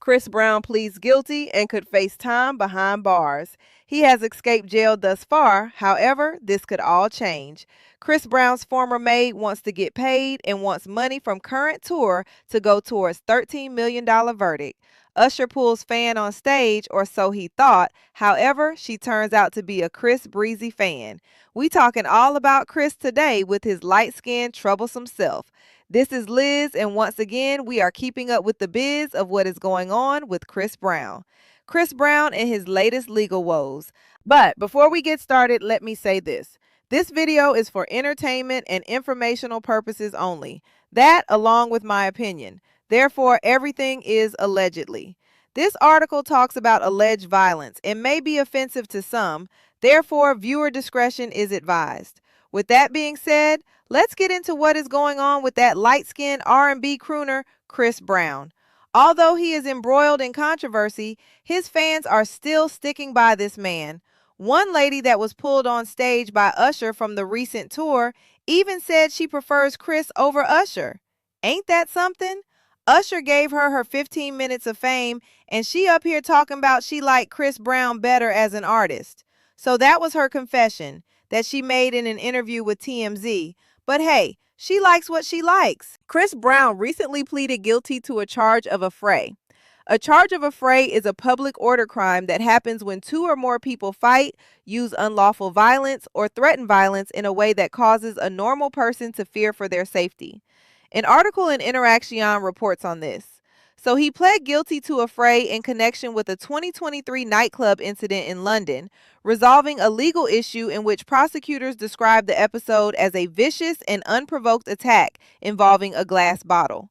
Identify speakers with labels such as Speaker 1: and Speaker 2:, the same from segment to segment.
Speaker 1: Chris Brown pleads guilty and could face time behind bars. He has escaped jail thus far. However, this could all change. Chris Brown's former maid wants to get paid and wants money from current tour to go towards $13 million verdict. Usher pulls fan on stage, or so he thought. However, she turns out to be a Chris Breezy fan. We talking all about Chris today with his light-skinned, troublesome self. This is Liz, and once again, we are keeping up with the biz of what is going on with Chris Brown. Chris Brown and his latest legal woes. But before we get started, let me say this. This video is for entertainment and informational purposes only. That, along with my opinion. Therefore, everything is allegedly. This article talks about alleged violence and may be offensive to some. Therefore, viewer discretion is advised. With that being said, let's get into what is going on with that light-skinned R&B crooner, Chris Brown. Although he is embroiled in controversy, his fans are still sticking by this man. One lady that was pulled on stage by Usher from the recent tour even said she prefers Chris over Usher. Ain't that something? Usher gave her 15 minutes of fame, and she up here talking about she liked Chris Brown better as an artist. So that was her confession that she made in an interview with TMZ. But hey, she likes what she likes. Chris Brown recently pleaded guilty to a charge of affray. A charge of affray is a public order crime that happens when two or more people fight, use unlawful violence, or threaten violence in a way that causes a normal person to fear for their safety. An article in Interaction reports on this. So he pled guilty to affray in connection with a 2023 nightclub incident in London, resolving a legal issue in which prosecutors described the episode as a vicious and unprovoked attack involving a glass bottle.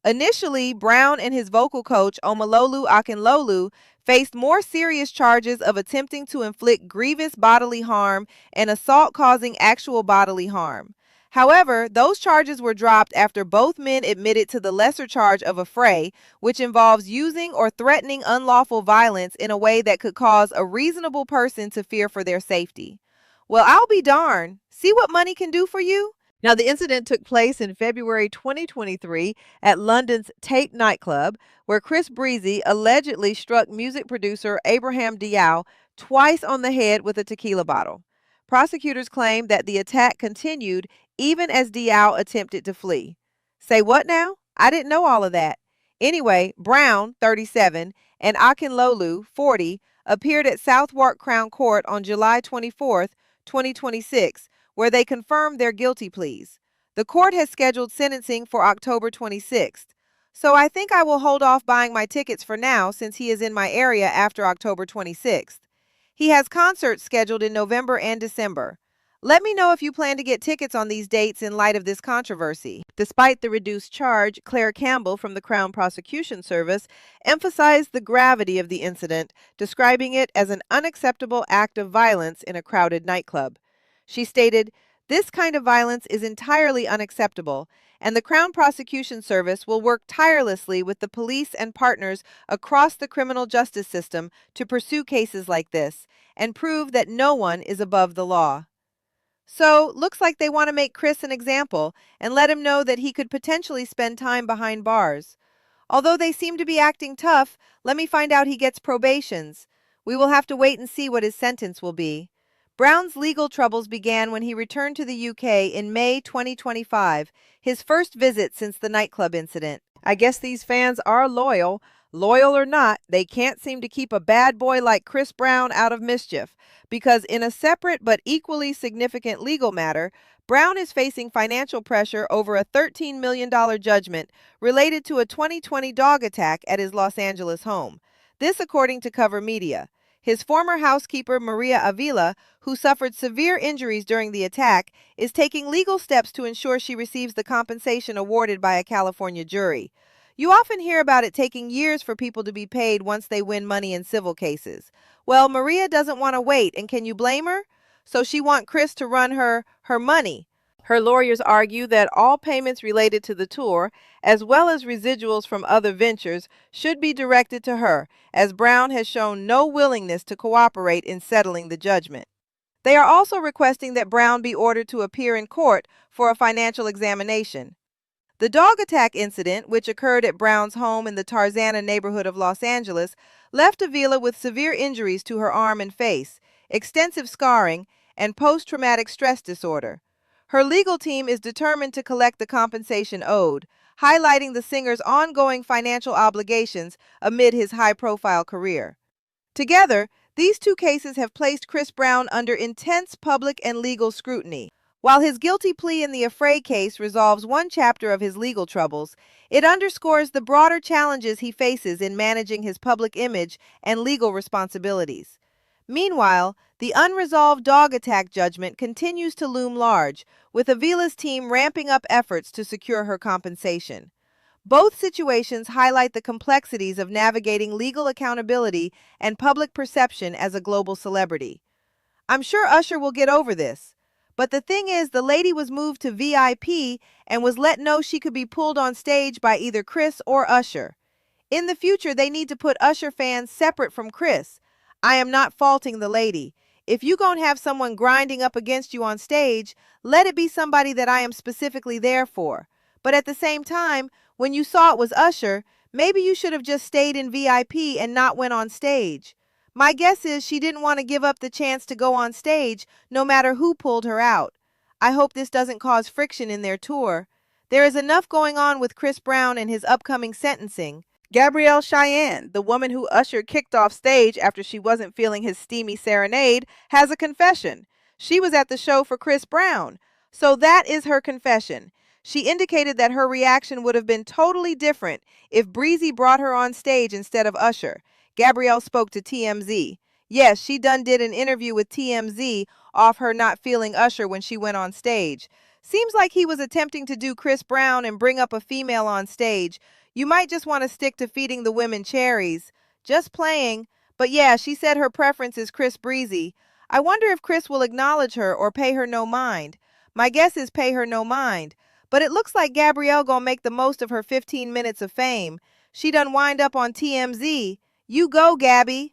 Speaker 1: Initially, Brown and his vocal coach, Omalolu Akinlolu, faced more serious charges of attempting to inflict grievous bodily harm and assault causing actual bodily harm. However, those charges were dropped after both men admitted to the lesser charge of affray, which involves using or threatening unlawful violence in a way that could cause a reasonable person to fear for their safety. Well, I'll be darned. See what money can do for you? Now, the incident took place in February 2023 at London's Tate nightclub, where Chris Breezy allegedly struck music producer Abraham Diao twice on the head with a tequila bottle. Prosecutors claim that the attack continued even as Diao attempted to flee. Say what now? I didn't know all of that. Anyway, Brown, 37, and Akinlolu, 40, appeared at Southwark Crown Court on July 24, 2026, where they confirmed their guilty pleas. The court has scheduled sentencing for October 26th. So I think I will hold off buying my tickets for now since he is in my area after October 26th. He has concerts scheduled in November and December. Let me know if you plan to get tickets on these dates in light of this controversy. Despite the reduced charge, Claire Campbell from the Crown Prosecution Service emphasized the gravity of the incident, describing it as an unacceptable act of violence in a crowded nightclub. She stated, "This kind of violence is entirely unacceptable, and the Crown Prosecution Service will work tirelessly with the police and partners across the criminal justice system to pursue cases like this and prove that no one is above the law." So, looks like they want to make Chris an example and let him know that he could potentially spend time behind bars. Although they seem to be acting tough, let me find out he gets probations. We will have to wait and see what his sentence will be. Brown's legal troubles began when he returned to the UK in May 2025, his first visit since the nightclub incident. I guess these fans are loyal. Loyal or not, they can't seem to keep a bad boy like Chris Brown out of mischief, because in a separate but equally significant legal matter, Brown is facing financial pressure over a $13 million judgment related to a 2020 dog attack at his Los Angeles home. This according to Cover Media. His former housekeeper, Maria Avila, who suffered severe injuries during the attack, is taking legal steps to ensure she receives the compensation awarded by a California jury. You often hear about it taking years for people to be paid once they win money in civil cases. Well, Maria doesn't want to wait, and can you blame her? So she wants Chris to run her money. Her lawyers argue that all payments related to the tour, as well as residuals from other ventures, should be directed to her, as Brown has shown no willingness to cooperate in settling the judgment. They are also requesting that Brown be ordered to appear in court for a financial examination. The dog attack incident, which occurred at Brown's home in the Tarzana neighborhood of Los Angeles, left Avila with severe injuries to her arm and face, extensive scarring, and post-traumatic stress disorder. Her legal team is determined to collect the compensation owed, highlighting the singer's ongoing financial obligations amid his high-profile career. Together, these two cases have placed Chris Brown under intense public and legal scrutiny. While his guilty plea in the Afraid case resolves one chapter of his legal troubles, it underscores the broader challenges he faces in managing his public image and legal responsibilities. Meanwhile, the unresolved dog attack judgment continues to loom large, with Avila's team ramping up efforts to secure her compensation. Both situations highlight the complexities of navigating legal accountability and public perception as a global celebrity. I'm sure Usher will get over this. But the thing is, the lady was moved to VIP and was let know she could be pulled on stage by either Chris or Usher. In the future, they need to put Usher fans separate from Chris. I am not faulting the lady. If you gon' have someone grinding up against you on stage, let it be somebody that I am specifically there for. But at the same time, when you saw it was Usher, maybe you should have just stayed in VIP and not went on stage. My guess is she didn't want to give up the chance to go on stage no matter who pulled her out. I hope this doesn't cause friction in their tour. There is enough going on with Chris Brown and his upcoming sentencing. Gabrielle Cheyenne, the woman who Usher kicked off stage after she wasn't feeling his steamy serenade, has a confession. She was at the show for Chris Brown. So that is her confession. She indicated that her reaction would have been totally different if Breezy brought her on stage instead of Usher. Gabrielle spoke to TMZ. Yes, she done did an interview with TMZ off her not feeling Usher when she went on stage. Seems like he was attempting to do Chris Brown and bring up a female on stage. You might just want to stick to feeding the women cherries. Just playing. But yeah, she said her preference is Chris Breezy. I wonder if Chris will acknowledge her or pay her no mind. My guess is pay her no mind. But it looks like Gabrielle gonna make the most of her 15 minutes of fame. She done wind up on TMZ. You go, Gabby.